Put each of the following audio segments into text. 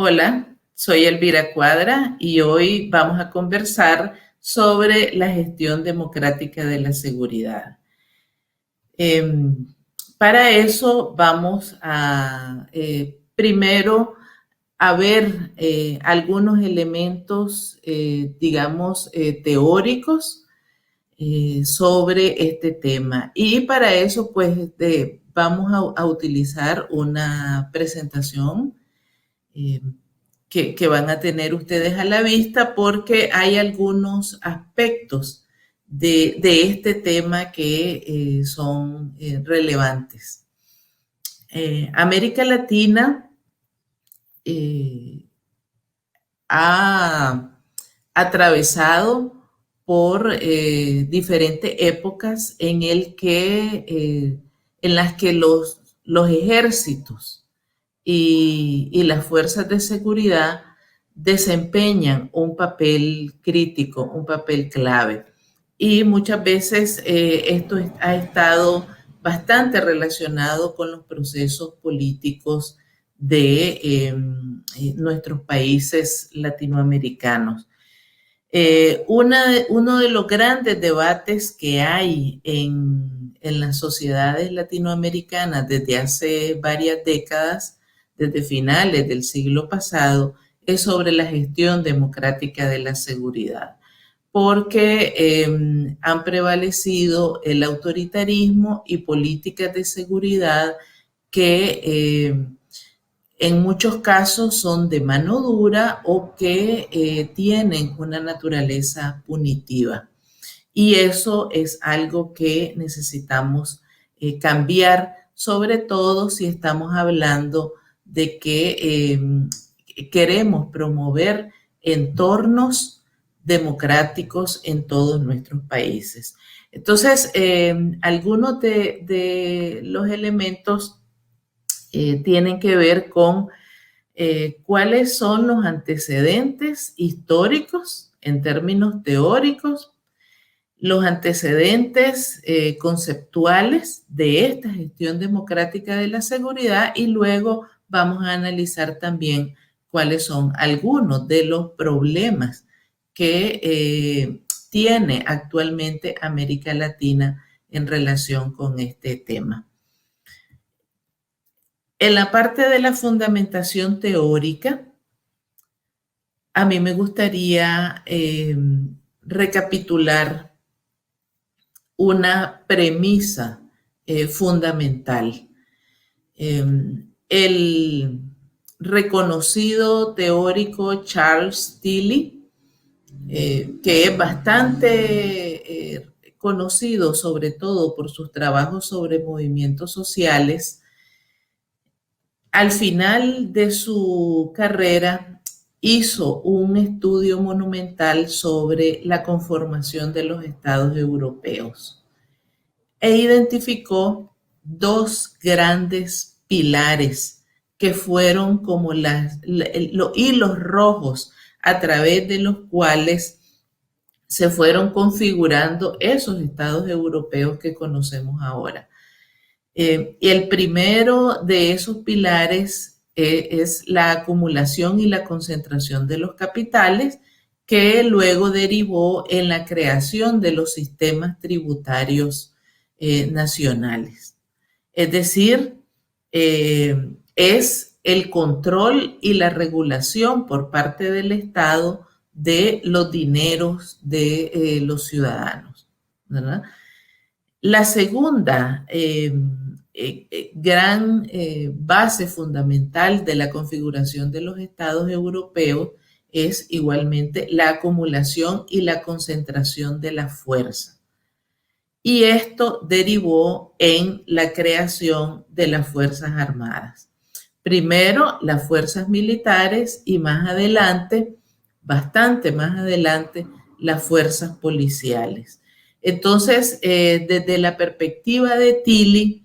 Hola, soy Elvira Cuadra y hoy vamos a conversar sobre la gestión democrática de la seguridad. Em, para eso vamos a primero a ver algunos elementos, digamos, teóricos sobre este tema. Y para eso, pues, vamos a utilizar una presentación eh, que van a tener ustedes a la vista porque hay algunos aspectos de este tema que son relevantes. América Latina eh, ha atravesado por diferentes épocas en las que los ejércitos y las fuerzas de seguridad desempeñan un papel crítico, un papel clave. Y muchas veces esto ha estado bastante relacionado con los procesos políticos de nuestros países latinoamericanos. Uno de los grandes debates que hay en las sociedades latinoamericanas desde hace varias décadas, desde finales del siglo pasado, es sobre la gestión democrática de la seguridad, porque han prevalecido el autoritarismo y políticas de seguridad que en muchos casos son de mano dura o que tienen una naturaleza punitiva. Y eso es algo que necesitamos cambiar, sobre todo si estamos hablando de que queremos promover entornos democráticos en todos nuestros países. Entonces, algunos de los elementos tienen que ver con cuáles son los antecedentes históricos en términos teóricos, los antecedentes conceptuales de esta gestión democrática de la seguridad y luego vamos a analizar también cuáles son algunos de los problemas que tiene actualmente América Latina en relación con este tema. En la parte de la fundamentación teórica, a mí me gustaría recapitular una premisa fundamental. El reconocido teórico Charles Tilly, que es bastante conocido sobre todo por sus trabajos sobre movimientos sociales, al final de su carrera hizo un estudio monumental sobre la conformación de los estados europeos e identificó dos grandes pilares que fueron como los hilos rojos a través de los cuales se fueron configurando esos estados europeos que conocemos ahora. Y el primero de esos pilares es la acumulación y la concentración de los capitales, que luego derivó en la creación de los sistemas tributarios nacionales. Es decir, es el control y la regulación por parte del Estado de los dineros de los ciudadanos, ¿verdad? La segunda gran base fundamental de la configuración de los estados europeos es igualmente la acumulación y la concentración de la fuerza. Y esto derivó en la creación de las Fuerzas Armadas. Primero las fuerzas militares y más adelante, bastante más adelante, las fuerzas policiales. Entonces, desde la perspectiva de Tilly,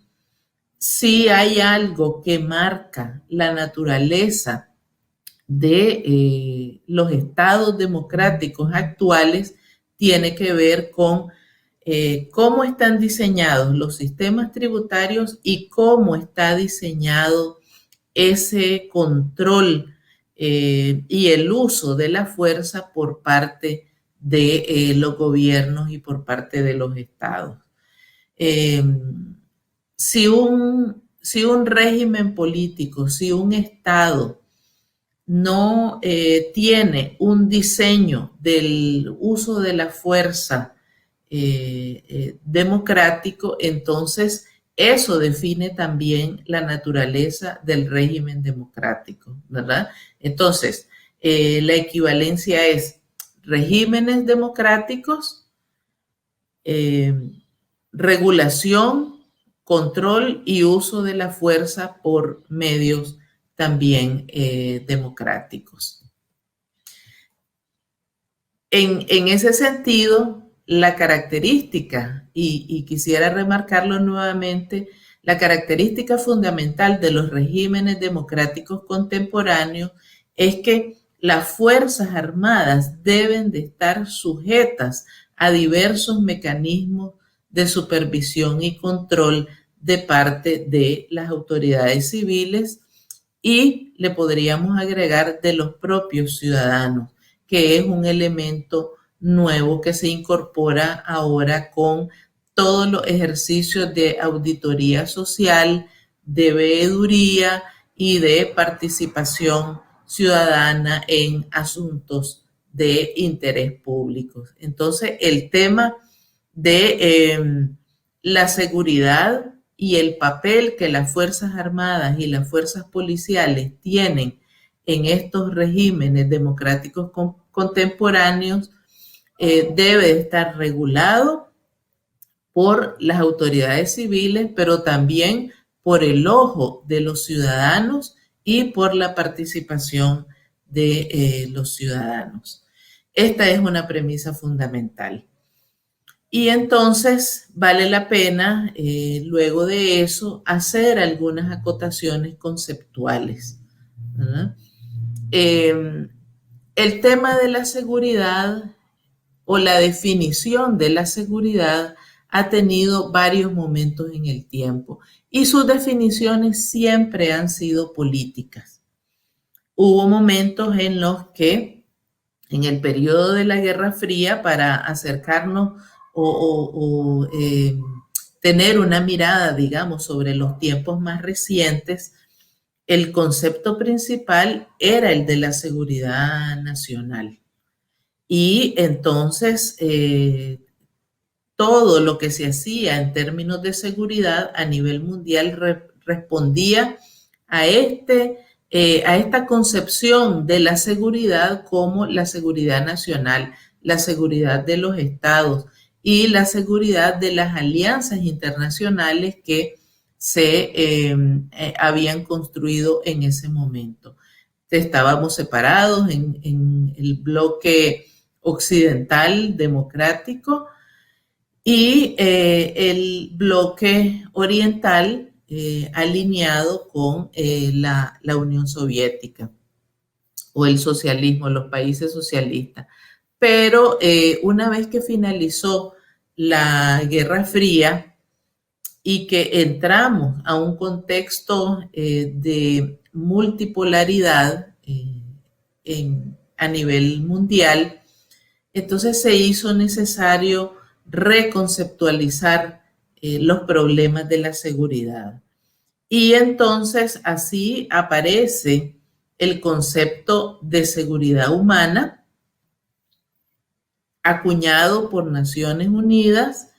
sí hay algo que marca la naturaleza de los estados democráticos actuales, tiene que ver con cómo están diseñados los sistemas tributarios y cómo está diseñado ese control y el uso de la fuerza por parte de los gobiernos y por parte de los estados. Si un régimen político, si un estado no tiene un diseño del uso de la fuerza democrático, entonces eso define también la naturaleza del régimen democrático, ¿verdad? Entonces, la equivalencia es regímenes democráticos, regulación, control y uso de la fuerza por medios también democráticos. En ese sentido, la característica, y quisiera remarcarlo nuevamente, la característica fundamental de los regímenes democráticos contemporáneos es que las Fuerzas Armadas deben de estar sujetas a diversos mecanismos de supervisión y control de parte de las autoridades civiles y le podríamos agregar de los propios ciudadanos, que es un elemento nuevo que se incorpora ahora con todos los ejercicios de auditoría social, de veeduría y de participación ciudadana en asuntos de interés público. Entonces, el tema de la seguridad y el papel que las Fuerzas Armadas y las fuerzas policiales tienen en estos regímenes democráticos contemporáneos debe estar regulado por las autoridades civiles, pero también por el ojo de los ciudadanos y por la participación de los ciudadanos. Esta es una premisa fundamental. Y entonces vale la pena, luego de eso, hacer algunas acotaciones conceptuales, ¿verdad? El tema de la seguridad o la definición de la seguridad ha tenido varios momentos en el tiempo y sus definiciones siempre han sido políticas. Hubo momentos en los que, en el periodo de la Guerra Fría, para acercarnos o tener una mirada, digamos, sobre los tiempos más recientes, el concepto principal era el de la seguridad nacional. Y entonces todo lo que se hacía en términos de seguridad a nivel mundial respondía a esta concepción de la seguridad como la seguridad nacional, la seguridad de los estados y la seguridad de las alianzas internacionales que se habían construido en ese momento. Estábamos separados en el bloque occidental democrático y el bloque oriental alineado con la Unión Soviética o el socialismo, los países socialistas. Pero una vez que finalizó la Guerra Fría y que entramos a un contexto de multipolaridad a nivel mundial, entonces se hizo necesario reconceptualizar los problemas de la seguridad. Y entonces así aparece el concepto de seguridad humana, acuñado por Naciones Unidas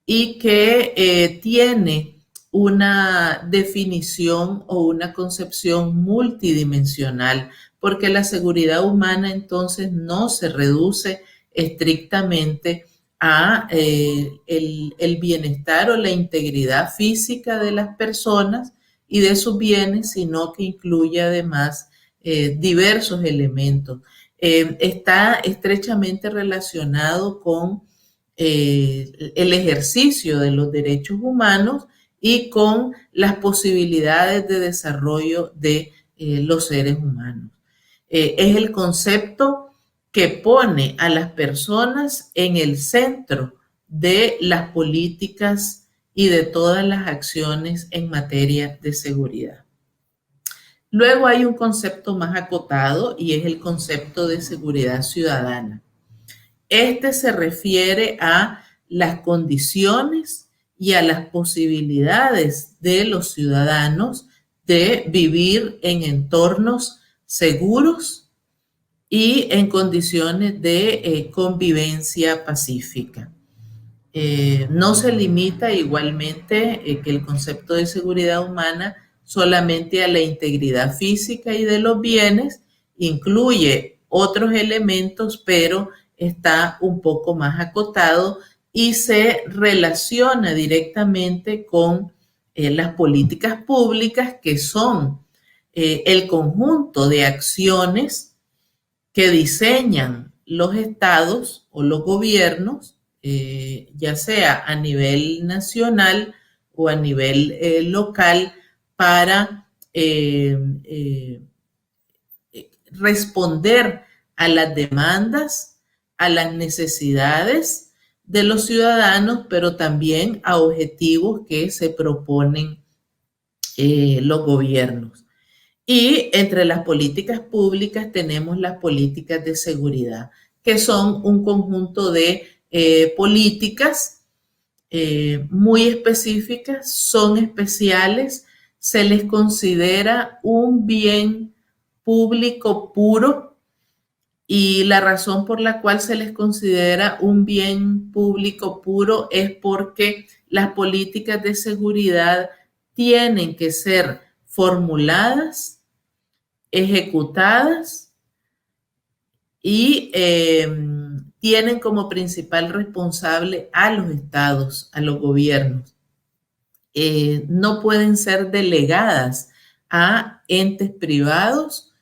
y que tiene una definición o una concepción multidimensional, porque la seguridad humana entonces no se reduce estrictamente a el bienestar o la integridad física de las personas y de sus bienes, sino que incluye además diversos elementos. Está estrechamente relacionado con el ejercicio de los derechos humanos y con las posibilidades de desarrollo de los seres humanos. Es el concepto que pone a las personas en el centro de las políticas y de todas las acciones en materia de seguridad. Luego hay un concepto más acotado y es el concepto de seguridad ciudadana. Este se refiere a las condiciones y a las posibilidades de los ciudadanos de vivir en entornos seguros y en condiciones de convivencia pacífica. No se limita igualmente que el concepto de seguridad humana solamente a la integridad física y de los bienes, incluye otros elementos, pero está un poco más acotado y se relaciona directamente con las políticas públicas, que son el conjunto de acciones que diseñan los estados o los gobiernos, ya sea a nivel nacional o a nivel local, para responder a las demandas, a las necesidades de los ciudadanos, pero también a objetivos que se proponen los gobiernos. Y entre las políticas públicas tenemos las políticas de seguridad, que son un conjunto de políticas muy específicas, son especiales, se les considera un bien público puro, y la razón por la cual se les considera un bien público puro es porque las políticas de seguridad tienen que ser formuladas, ejecutadas y tienen como principal responsable a los estados, a los gobiernos. No pueden ser delegadas a entes privados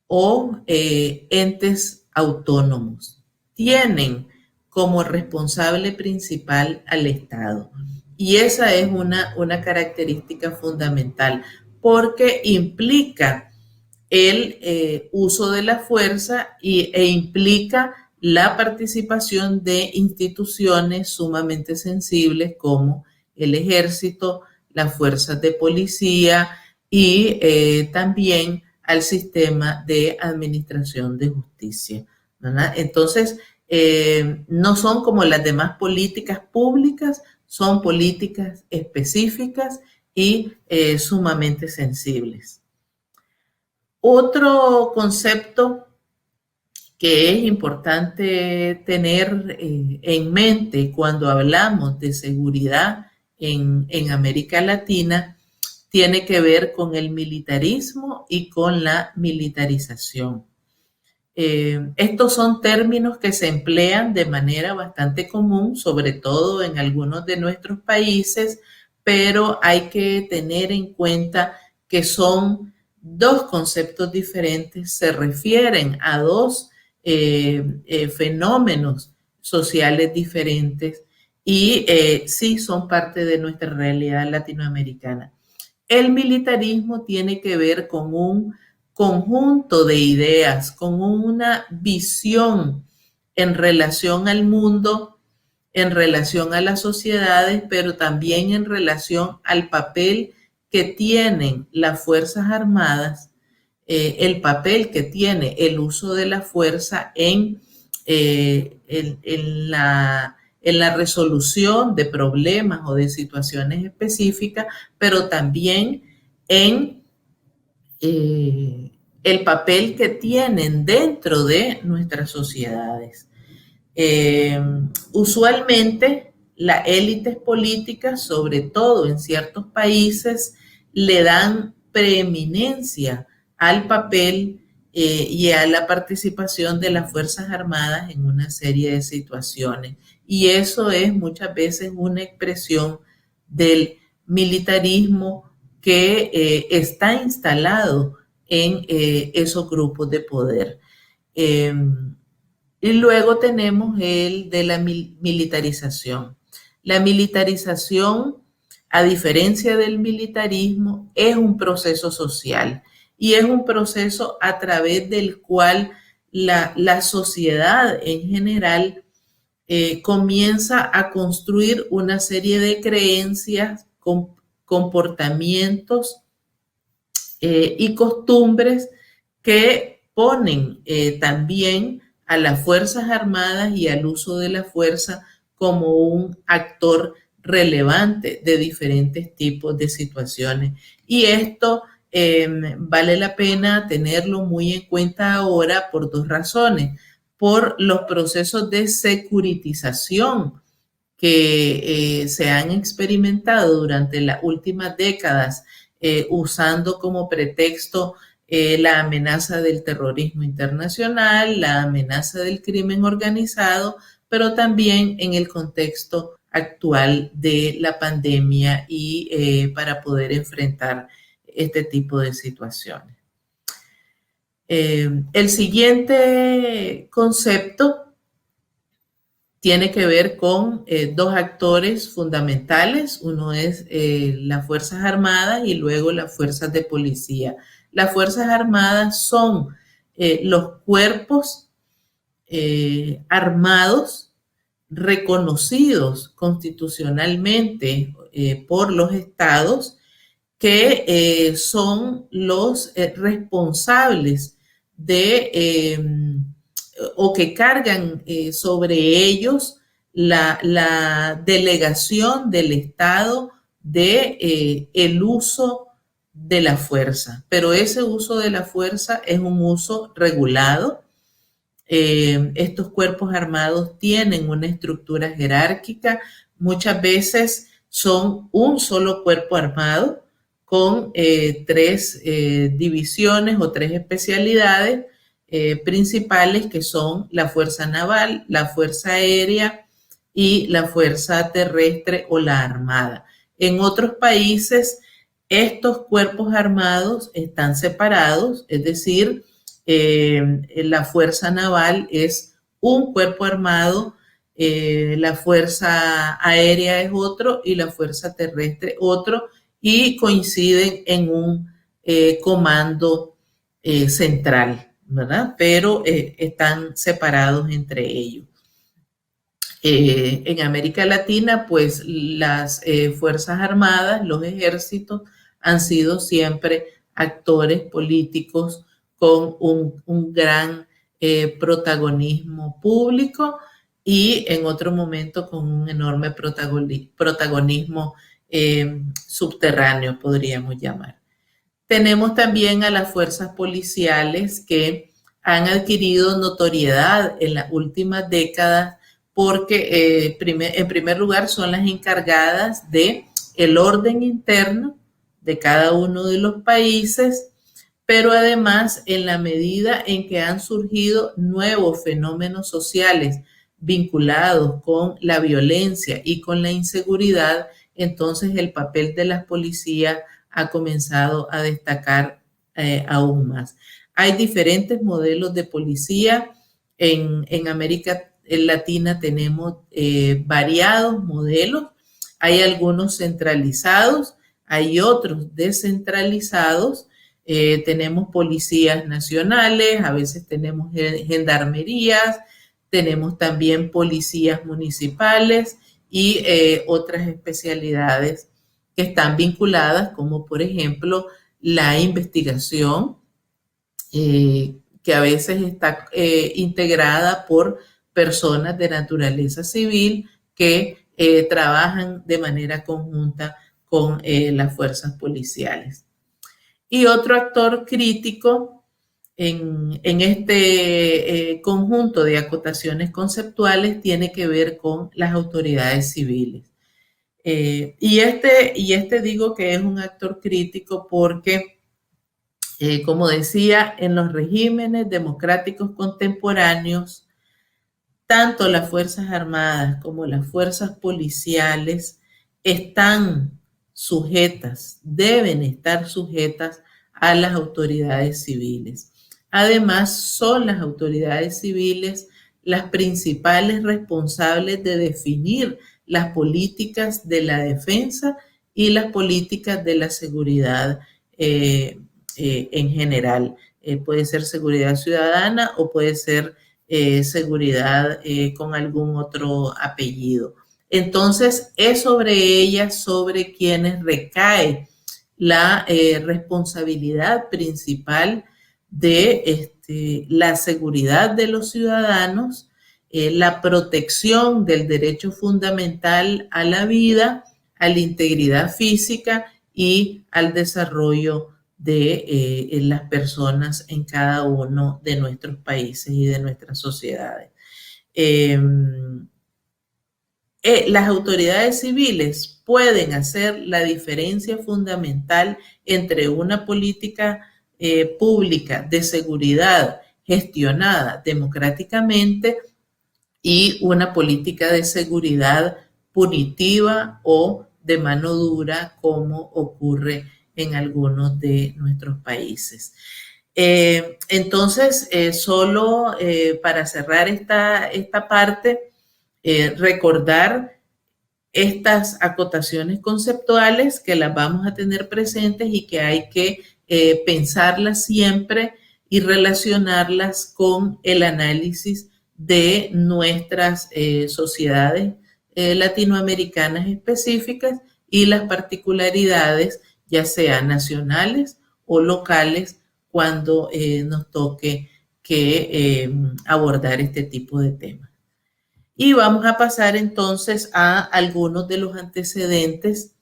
o entes autónomos. Tienen como responsable principal al Estado. Y esa es una característica fundamental, porque implica el uso de la fuerza e implica la participación de instituciones sumamente sensibles como el ejército, las fuerzas de policía y también al sistema de administración de justicia, ¿verdad? Entonces, no son como las demás políticas públicas, son políticas específicas y sumamente sensibles. Otro concepto que es importante tener en mente cuando hablamos de seguridad en América Latina tiene que ver con el militarismo y con la militarización. Estos son términos que se emplean de manera bastante común, sobre todo en algunos de nuestros países, pero hay que tener en cuenta que son dos conceptos diferentes, se refieren a dos fenómenos sociales diferentes y sí son parte de nuestra realidad latinoamericana. El militarismo tiene que ver con un conjunto de ideas, con una visión en relación al mundo, en relación a las sociedades, pero también en relación al papel que tienen las Fuerzas Armadas, el papel que tiene el uso de la fuerza en la resolución de problemas o de situaciones específicas, pero también en el papel que tienen dentro de nuestras sociedades. Usualmente las élites políticas, sobre todo en ciertos países, le dan preeminencia al papel y a la participación de las Fuerzas Armadas en una serie de situaciones. Y eso es muchas veces una expresión del militarismo que está instalado en esos grupos de poder. Y luego tenemos el de la militarización. La militarización, a diferencia del militarismo, es un proceso social y es un proceso a través del cual la sociedad en general comienza a construir una serie de creencias, comportamientos y costumbres que ponen también a las Fuerzas Armadas y al uso de la fuerza como un actor relevante de diferentes tipos de situaciones. Y esto vale la pena tenerlo muy en cuenta ahora por dos razones. Por los procesos de securitización que se han experimentado durante las últimas décadas, usando como pretexto la amenaza del terrorismo internacional, la amenaza del crimen organizado, pero también en el contexto actual de la pandemia y para poder enfrentar este tipo de situaciones. El siguiente concepto tiene que ver con dos actores fundamentales. Uno es las Fuerzas Armadas y luego las Fuerzas de Policía. Las Fuerzas Armadas son los cuerpos armados reconocidos constitucionalmente por los estados que son los responsables de o que cargan sobre ellos la delegación del Estado de el uso de la fuerza. Pero ese uso de la fuerza es un uso regulado. Estos cuerpos armados tienen una estructura jerárquica, muchas veces son un solo cuerpo armado con tres divisiones o tres especialidades principales que son la Fuerza Naval, la Fuerza Aérea y la Fuerza Terrestre o la Armada. En otros países, estos cuerpos armados están separados, es decir, la Fuerza Naval es un cuerpo armado, la Fuerza Aérea es otro y la Fuerza Terrestre otro, y coinciden en un comando central, ¿verdad? Pero están separados entre ellos. En América Latina, pues las Fuerzas Armadas, los ejércitos, han sido siempre actores políticos con un gran protagonismo público y en otro momento con un enorme protagonismo subterráneo, podríamos llamar. Tenemos también a las fuerzas policiales que han adquirido notoriedad en las últimas décadas porque en primer lugar son las encargadas de el orden interno de cada uno de los países, pero además en la medida en que han surgido nuevos fenómenos sociales vinculados con la violencia y con la inseguridad, entonces el papel de las policías ha comenzado a destacar aún más. Hay diferentes modelos de policía. En América Latina tenemos variados modelos. Hay algunos centralizados, hay otros descentralizados. Tenemos policías nacionales, a veces tenemos gendarmerías, tenemos también policías municipales y otras especialidades que están vinculadas, como por ejemplo la investigación, que a veces está integrada por personas de naturaleza civil que trabajan de manera conjunta con las fuerzas policiales. Y otro actor crítico en este conjunto de acotaciones conceptuales tiene que ver con las autoridades civiles. Y este digo que es un actor crítico porque, como decía, en los regímenes democráticos contemporáneos, tanto las Fuerzas Armadas como las fuerzas policiales están sujetas, deben estar sujetas a las autoridades civiles. Además, son las autoridades civiles las principales responsables de definir las políticas de la defensa y las políticas de la seguridad en general. Puede ser seguridad ciudadana o puede ser seguridad con algún otro apellido. Entonces, es sobre ellas, sobre quienes recae la responsabilidad principal de la seguridad de los ciudadanos, la protección del derecho fundamental a la vida, a la integridad física y al desarrollo de las personas en cada uno de nuestros países y de nuestras sociedades. Las autoridades civiles pueden hacer la diferencia fundamental entre una política pública de seguridad gestionada democráticamente y una política de seguridad punitiva o de mano dura, como ocurre en algunos de nuestros países. Entonces, solo para cerrar esta parte, recordar estas acotaciones conceptuales que las vamos a tener presentes y que hay que pensarlas siempre y relacionarlas con el análisis de nuestras sociedades latinoamericanas específicas y las particularidades, ya sean nacionales o locales, cuando nos toque que abordar este tipo de temas. Y vamos a pasar entonces a algunos de los antecedentes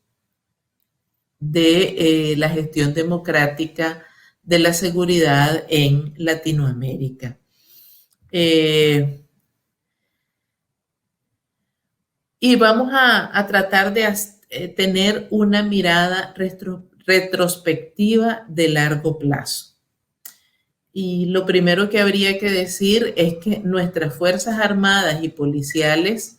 de la gestión democrática de la seguridad en Latinoamérica. Y vamos a tratar de tener una mirada retrospectiva de largo plazo. Y lo primero que habría que decir es que nuestras Fuerzas Armadas y policiales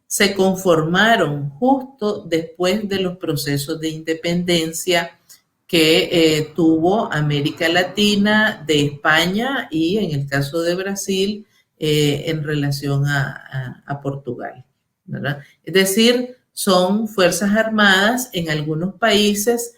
se conformaron justo después de los procesos de independencia que tuvo América Latina de España y en el caso de Brasil en relación a Portugal, ¿verdad? Es decir, son Fuerzas Armadas en algunos países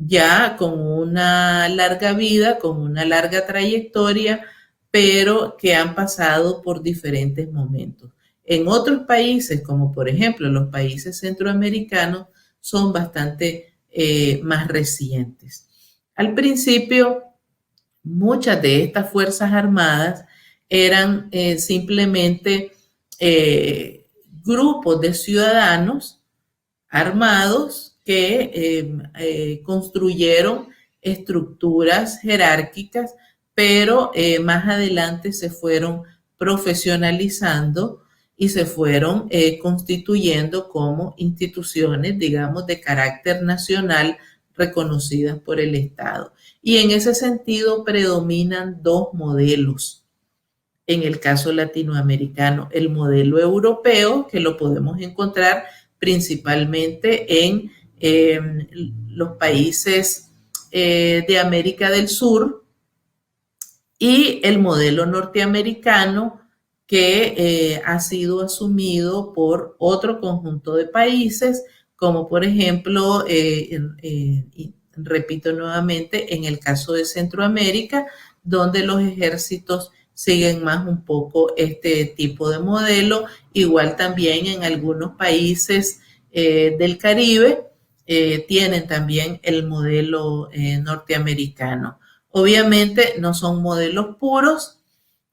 ya con una larga vida, con una larga trayectoria, pero que han pasado por diferentes momentos. En otros países, como por ejemplo los países centroamericanos, son bastante más recientes. Al principio, muchas de estas Fuerzas Armadas eran simplemente grupos de ciudadanos armados que construyeron estructuras jerárquicas, pero más adelante se fueron profesionalizando y se fueron constituyendo como instituciones, digamos, de carácter nacional reconocidas por el Estado. Y en ese sentido predominan dos modelos. En el caso latinoamericano, el modelo europeo, que lo podemos encontrar principalmente en los países de América del Sur, y el modelo norteamericano, que ha sido asumido por otro conjunto de países, como por ejemplo, repito nuevamente, en el caso de Centroamérica, donde los ejércitos siguen más un poco este tipo de modelo. Igual también en algunos países del Caribe tienen también el modelo norteamericano. Obviamente no son modelos puros,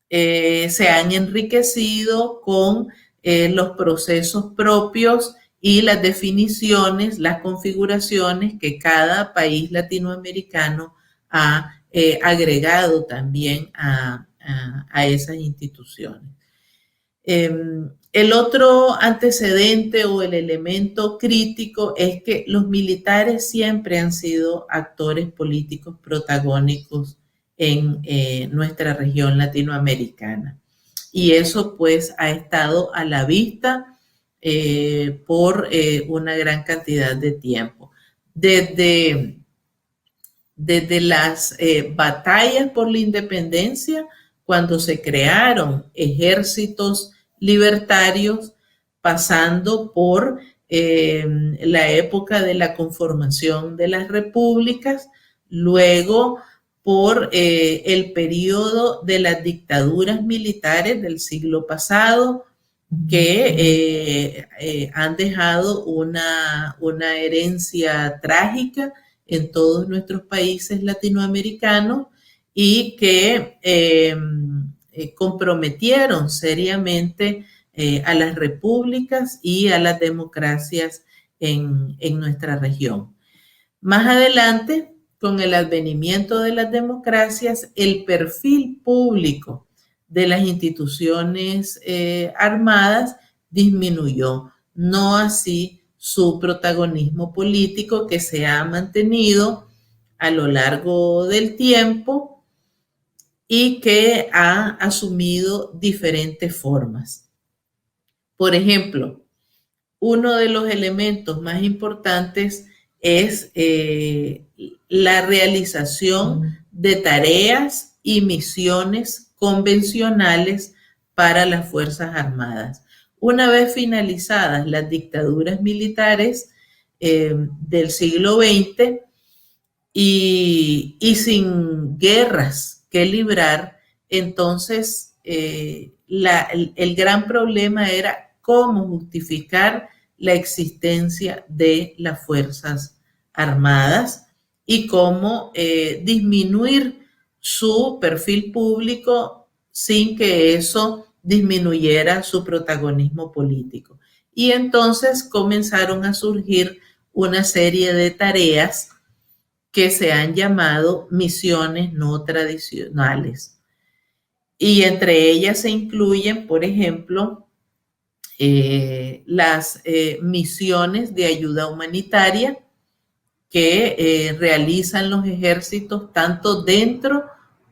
se han enriquecido con los procesos propios y las definiciones, las configuraciones que cada país latinoamericano ha agregado también a esas instituciones. El otro antecedente o el elemento crítico es que los militares siempre han sido actores políticos protagónicos en nuestra región latinoamericana. Y eso pues ha estado a la vista por una gran cantidad de tiempo. Desde las batallas por la independencia, cuando se crearon ejércitos libertarios, pasando por la época de la conformación de las repúblicas, luego por el periodo de las dictaduras militares del siglo pasado, que han dejado una herencia trágica en todos nuestros países latinoamericanos y que comprometieron seriamente a las repúblicas y a las democracias en nuestra región. Más adelante, con el advenimiento de las democracias, el perfil público de las instituciones armadas disminuyó, no así su protagonismo político, que se ha mantenido a lo largo del tiempo y que ha asumido diferentes formas. Por ejemplo, uno de los elementos más importantes es la realización de tareas y misiones convencionales para las Fuerzas Armadas. Una vez finalizadas las dictaduras militares del siglo XX y sin guerras que librar, entonces el gran problema era cómo justificar la existencia de las Fuerzas Armadas y cómo disminuir su perfil público sin que eso disminuyera su protagonismo político. Y entonces comenzaron a surgir una serie de tareas que se han llamado misiones no tradicionales. Y entre ellas se incluyen, por ejemplo, las misiones de ayuda humanitaria que realizan los ejércitos tanto dentro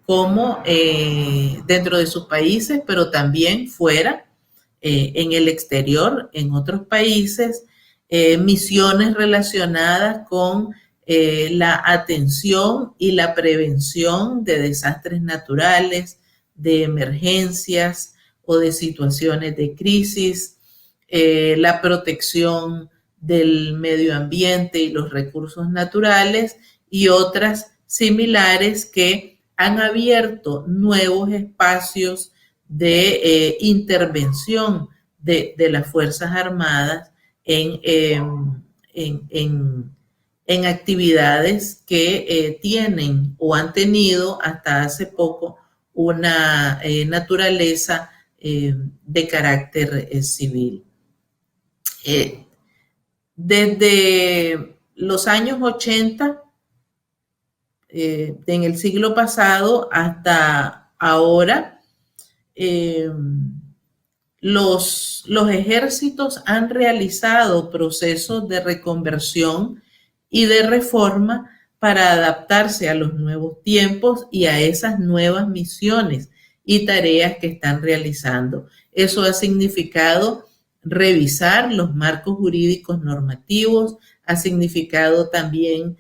como dentro de sus países, pero también fuera, en el exterior, en otros países, misiones relacionadas con la atención y la prevención de desastres naturales, de emergencias o de situaciones de crisis, la protección del medio ambiente y los recursos naturales y otras similares que han abierto nuevos espacios de intervención de las Fuerzas Armadas en actividades que tienen o han tenido hasta hace poco una naturaleza de carácter civil. Desde los años 80, en el siglo pasado, hasta ahora, los ejércitos han realizado procesos de reconversión y de reforma para adaptarse a los nuevos tiempos y a esas nuevas misiones y tareas que están realizando. Eso ha significado revisar los marcos jurídicos normativos, ha significado también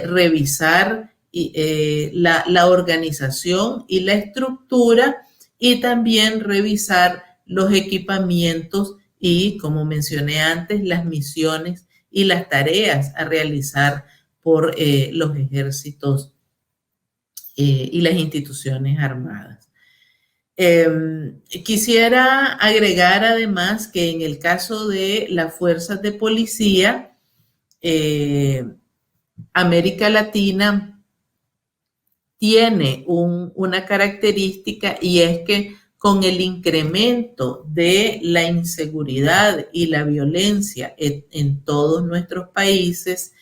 revisar la organización y la estructura y también revisar los equipamientos y, como mencioné antes, las misiones y las tareas a realizar por los ejércitos y las instituciones armadas. Quisiera agregar además que en el caso de las fuerzas de policía, América Latina tiene una característica y es que con el incremento de la inseguridad y la violencia en todos nuestros países,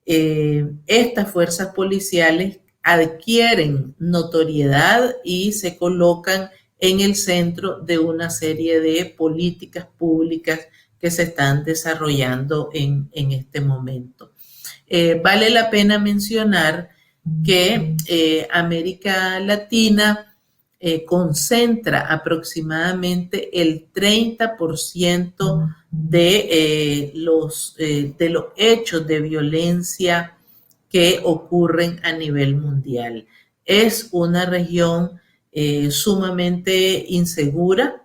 estas fuerzas policiales adquieren notoriedad y se colocan en el centro de una serie de políticas públicas que se están desarrollando en este momento. Vale la pena mencionar que América Latina concentra aproximadamente el 30% de los hechos de violencia que ocurren a nivel mundial. Es una región sumamente insegura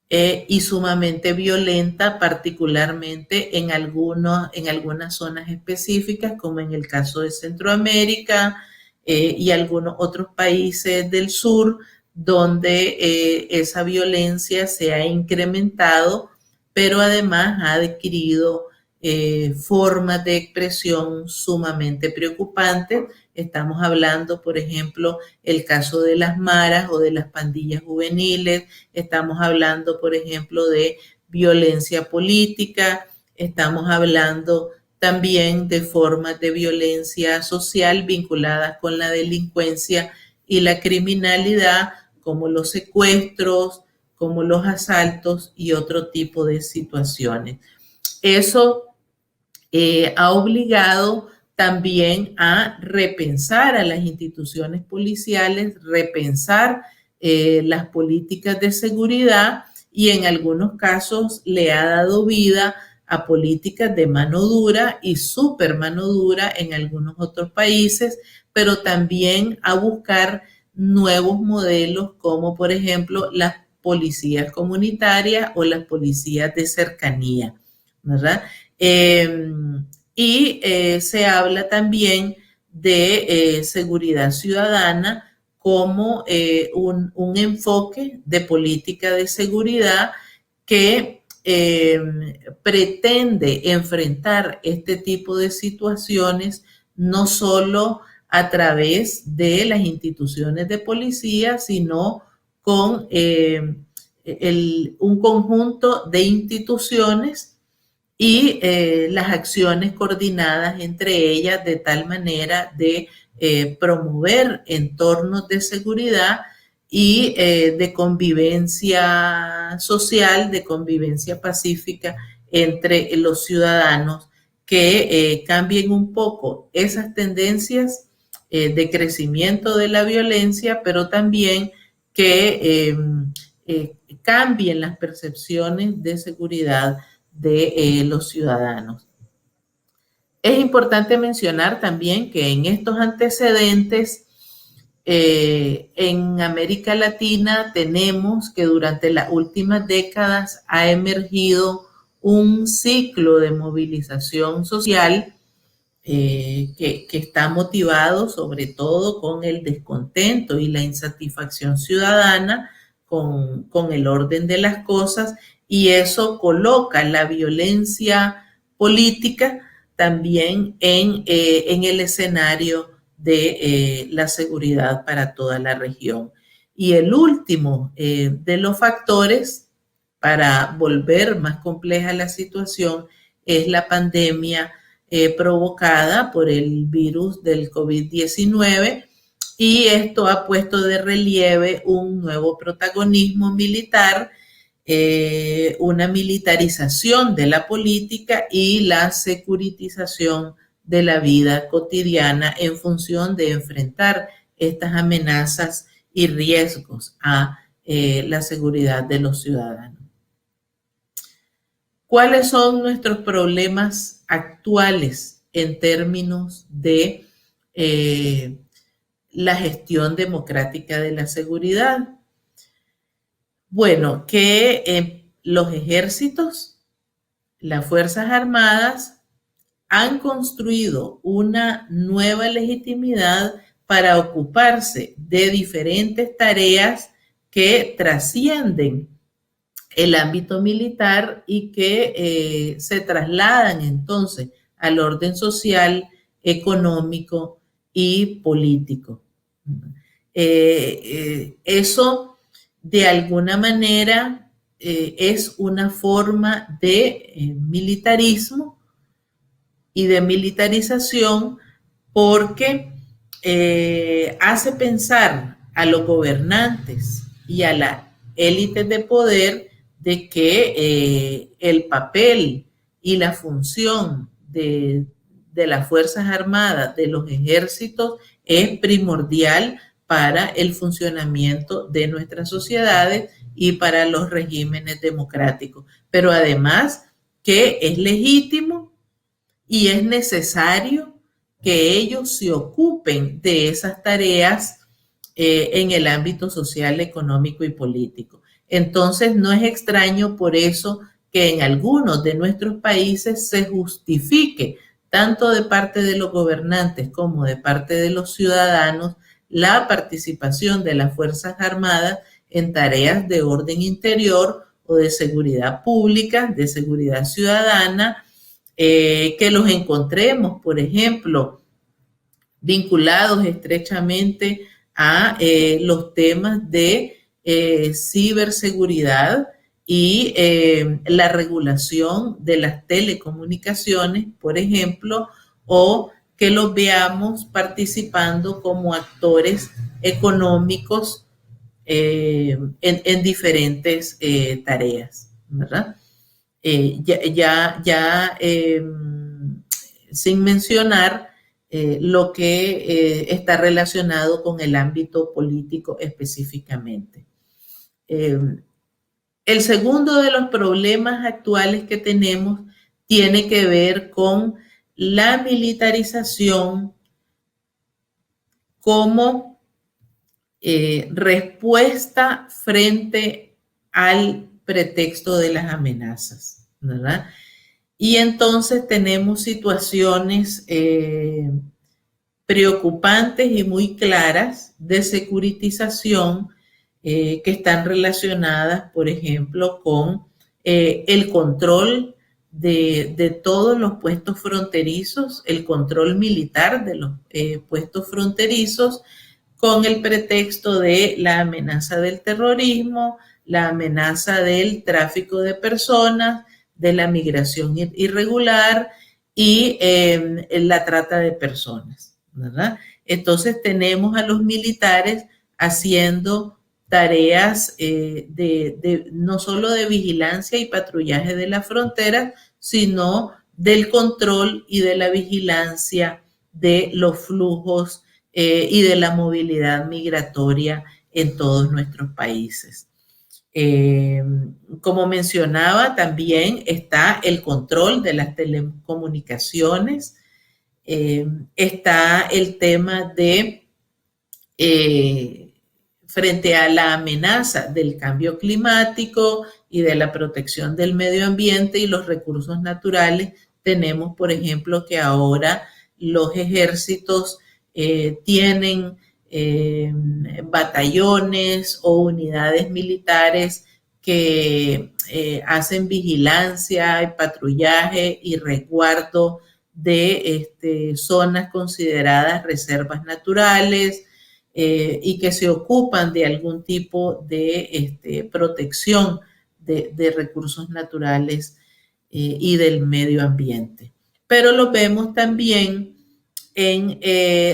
y sumamente violenta, particularmente en algunas zonas específicas, como en el caso de Centroamérica y algunos otros países del sur, donde esa violencia se ha incrementado, pero además ha adquirido formas de expresión sumamente preocupantes. Estamos hablando, por ejemplo, el caso de las maras o de las pandillas juveniles. Estamos hablando, por ejemplo, de violencia política. Estamos hablando también de formas de violencia social vinculadas con la delincuencia y la criminalidad, como los secuestros, como los asaltos y otro tipo de situaciones. Eso ha obligado también a repensar a las instituciones policiales, repensar las políticas de seguridad y en algunos casos le ha dado vida a políticas de mano dura y super mano dura en algunos otros países, pero también a buscar nuevos modelos como por ejemplo las policías comunitarias o las policías de cercanía, ¿verdad? Se habla también de seguridad ciudadana como un enfoque de política de seguridad que pretende enfrentar este tipo de situaciones no solo a través de las instituciones de policía, sino con un conjunto de instituciones y las acciones coordinadas entre ellas de tal manera de promover entornos de seguridad y de convivencia social, de convivencia pacífica entre los ciudadanos, que cambien un poco esas tendencias de crecimiento de la violencia, pero también que cambien las percepciones de seguridad de los ciudadanos. Es importante mencionar también que en estos antecedentes en América Latina tenemos que durante las últimas décadas ha emergido un ciclo de movilización social que está motivado sobre todo con el descontento y la insatisfacción ciudadana con el orden de las cosas, y eso coloca la violencia política también en el escenario de la seguridad para toda la región. Y el último de los factores para volver más compleja la situación es la pandemia provocada por el virus del COVID-19, y esto ha puesto de relieve un nuevo protagonismo militar, una militarización de la política y la securitización de la vida cotidiana en función de enfrentar estas amenazas y riesgos a la seguridad de los ciudadanos. ¿Cuáles son nuestros problemas actuales en términos de la gestión democrática de la seguridad? Bueno, que los ejércitos, las Fuerzas Armadas, han construido una nueva legitimidad para ocuparse de diferentes tareas que trascienden el ámbito militar y que se trasladan entonces al orden social, económico y político. Eso de alguna manera es una forma de militarismo y de militarización, porque hace pensar a los gobernantes y a las élites de poder de que el papel y la función de las Fuerzas Armadas, de los ejércitos, es primordial para el funcionamiento de nuestras sociedades y para los regímenes democráticos. Pero además que es legítimo y es necesario que ellos se ocupen de esas tareas en el ámbito social, económico y político. Entonces, no es extraño por eso que en algunos de nuestros países se justifique, tanto de parte de los gobernantes como de parte de los ciudadanos, la participación de las Fuerzas Armadas en tareas de orden interior o de seguridad pública, de seguridad ciudadana, que los encontremos, por ejemplo, vinculados estrechamente a los temas de ciberseguridad y la regulación de las telecomunicaciones, por ejemplo, o que los veamos participando como actores económicos en diferentes tareas, ¿verdad? Sin mencionar lo que está relacionado con el ámbito político específicamente. El segundo de los problemas actuales que tenemos tiene que ver con la militarización como respuesta frente al pretexto de las amenazas, ¿verdad? Y entonces tenemos situaciones preocupantes y muy claras de securitización que están relacionadas, por ejemplo, con el control de todos los puestos fronterizos, el control militar de los puestos fronterizos, con el pretexto de la amenaza del terrorismo, la amenaza del tráfico de personas, de la migración irregular y la trata de personas, ¿verdad? Entonces tenemos a los militares haciendo tareas no solo de vigilancia y patrullaje de la frontera, sino del control y de la vigilancia de los flujos y de la movilidad migratoria en todos nuestros países. Como mencionaba, también está el control de las telecomunicaciones, está el tema de, frente a la amenaza del cambio climático y de la protección del medio ambiente y los recursos naturales, tenemos, por ejemplo, que ahora los ejércitos tienen batallones o unidades militares que hacen vigilancia y patrullaje y resguardo de zonas consideradas reservas naturales y que se ocupan de algún tipo de protección de recursos naturales y del medio ambiente. Pero lo vemos también en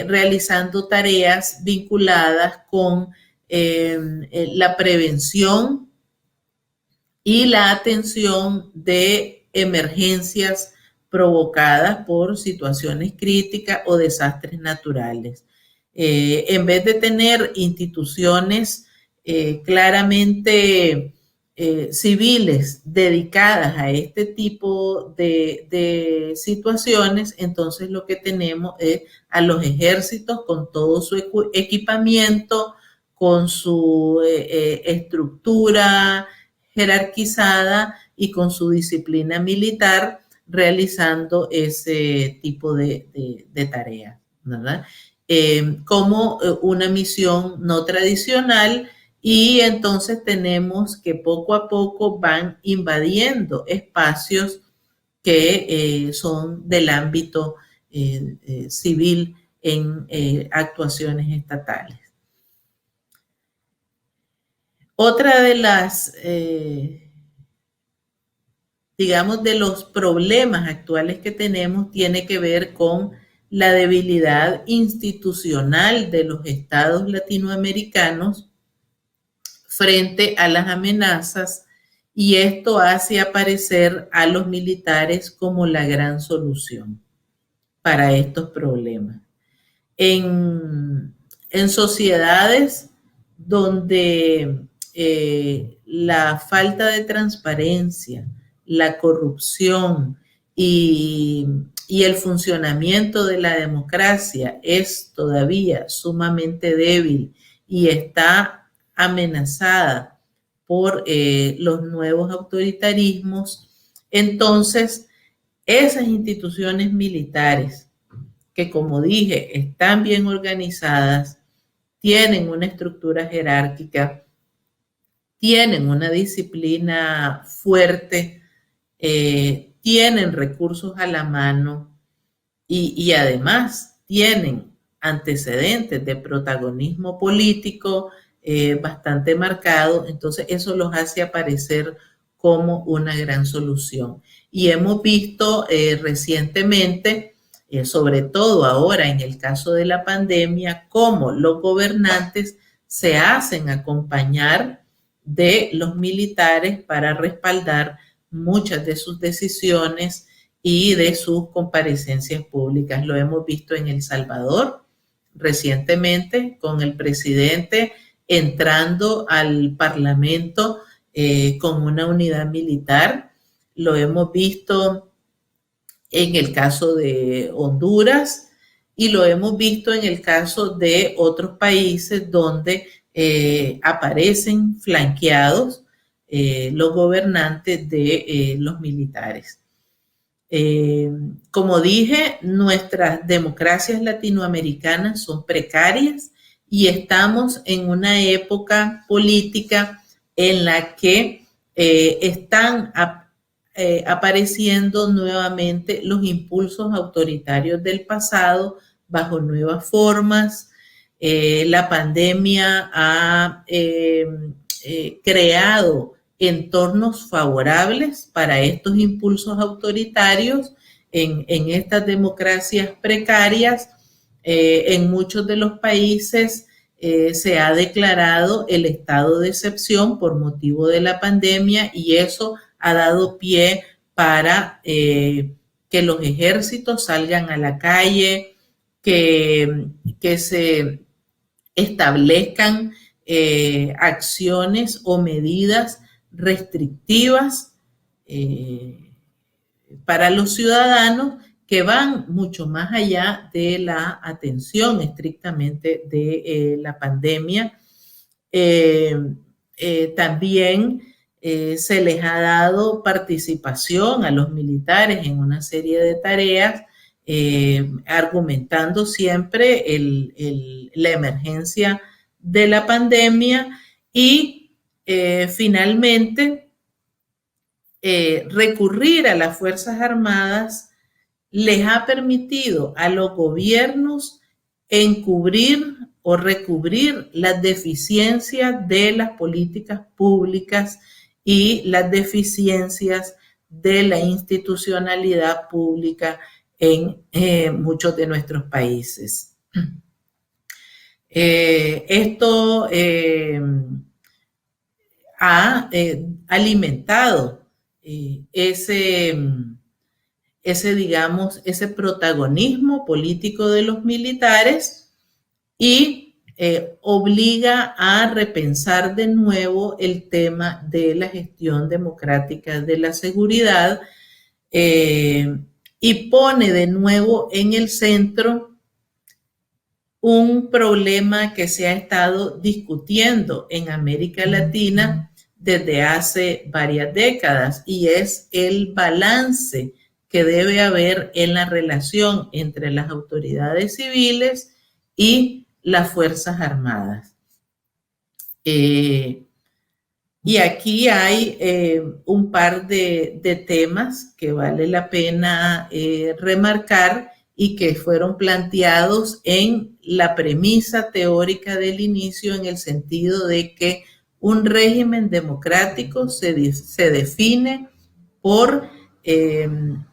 realizando tareas vinculadas con la prevención y la atención de emergencias provocadas por situaciones críticas o desastres naturales. En vez de tener instituciones claramente civiles dedicadas a este tipo de situaciones, entonces lo que tenemos es a los ejércitos con todo su equipamiento, con su estructura jerarquizada y con su disciplina militar realizando ese tipo de tareas, ¿verdad? Como una misión no tradicional, y entonces tenemos que poco a poco van invadiendo espacios que son del ámbito civil en actuaciones estatales. Otra de las, digamos, de los problemas actuales que tenemos tiene que ver con la debilidad institucional de los estados latinoamericanos frente a las amenazas, y esto hace aparecer a los militares como la gran solución para estos problemas. En sociedades donde la falta de transparencia, la corrupción y el funcionamiento de la democracia es todavía sumamente débil y está amenazada por los nuevos autoritarismos, entonces esas instituciones militares que, como dije, están bien organizadas, tienen una estructura jerárquica, tienen una disciplina fuerte, tienen recursos a la mano y además tienen antecedentes de protagonismo político bastante marcado, entonces eso los hace aparecer como una gran solución. Y hemos visto recientemente, sobre todo ahora en el caso de la pandemia, cómo los gobernantes se hacen acompañar de los militares para respaldar muchas de sus decisiones y de sus comparecencias públicas. Lo hemos visto en El Salvador recientemente con el presidente entrando al Parlamento con una unidad militar. Lo hemos visto en el caso de Honduras y lo hemos visto en el caso de otros países donde aparecen flanqueados los gobernantes de los militares. Como dije, nuestras democracias latinoamericanas son precarias y estamos en una época política en la que están apareciendo nuevamente los impulsos autoritarios del pasado bajo nuevas formas. La pandemia ha creado entornos favorables para estos impulsos autoritarios en estas democracias precarias. En muchos de los países se ha declarado el estado de excepción por motivo de la pandemia y eso ha dado pie para que los ejércitos salgan a la calle, que se establezcan acciones o medidas restrictivas para los ciudadanos que van mucho más allá de la atención estrictamente de la pandemia. También se les ha dado participación a los militares en una serie de tareas, argumentando siempre la emergencia de la pandemia y finalmente recurrir a las Fuerzas Armadas les ha permitido a los gobiernos encubrir o recubrir las deficiencias de las políticas públicas y las deficiencias de la institucionalidad pública en muchos de nuestros países. Esto ha alimentado ese protagonismo político de los militares y obliga a repensar de nuevo el tema de la gestión democrática de la seguridad y pone de nuevo en el centro un problema que se ha estado discutiendo en América Latina desde hace varias décadas y es el balance que debe haber en la relación entre las autoridades civiles y las Fuerzas Armadas. Y aquí hay un par de temas que vale la pena remarcar y que fueron planteados en la premisa teórica del inicio en el sentido de que un régimen democrático se define por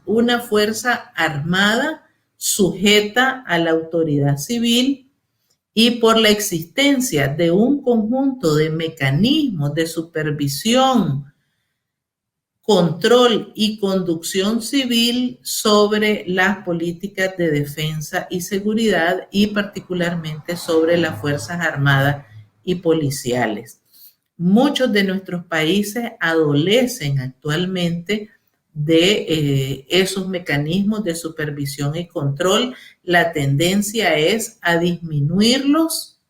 una fuerza armada sujeta a la autoridad civil y por la existencia de un conjunto de mecanismos de supervisión, control y conducción civil sobre las políticas de defensa y seguridad y particularmente sobre las Fuerzas Armadas y policiales. Muchos de nuestros países adolecen actualmente de esos mecanismos de supervisión y control. La tendencia es a disminuirlos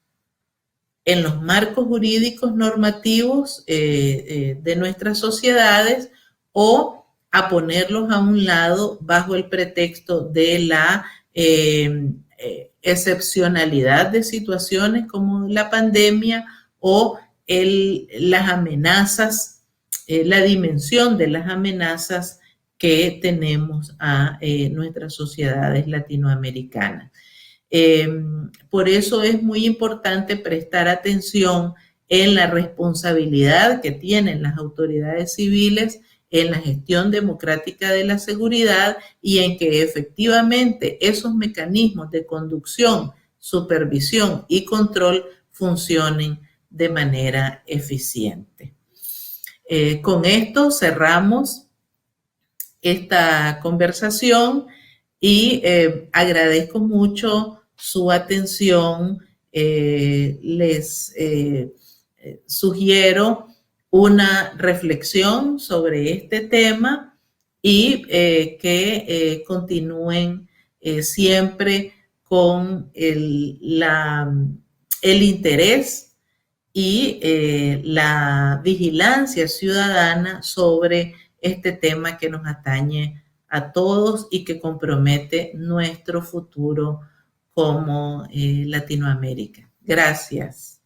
en los marcos jurídicos normativos de nuestras sociedades o a ponerlos a un lado bajo el pretexto de la excepcionalidad de situaciones como la pandemia o las amenazas, la dimensión de las amenazas que tenemos a nuestras sociedades latinoamericanas. Por eso es muy importante prestar atención en la responsabilidad que tienen las autoridades civiles en la gestión democrática de la seguridad y en que efectivamente esos mecanismos de conducción, supervisión y control funcionen de manera eficiente. Con esto cerramos esta conversación y agradezco mucho su atención. Les sugiero una reflexión sobre este tema y que continúen siempre con el interés y la vigilancia ciudadana sobre este tema que nos atañe a todos y que compromete nuestro futuro como Latinoamérica. Gracias.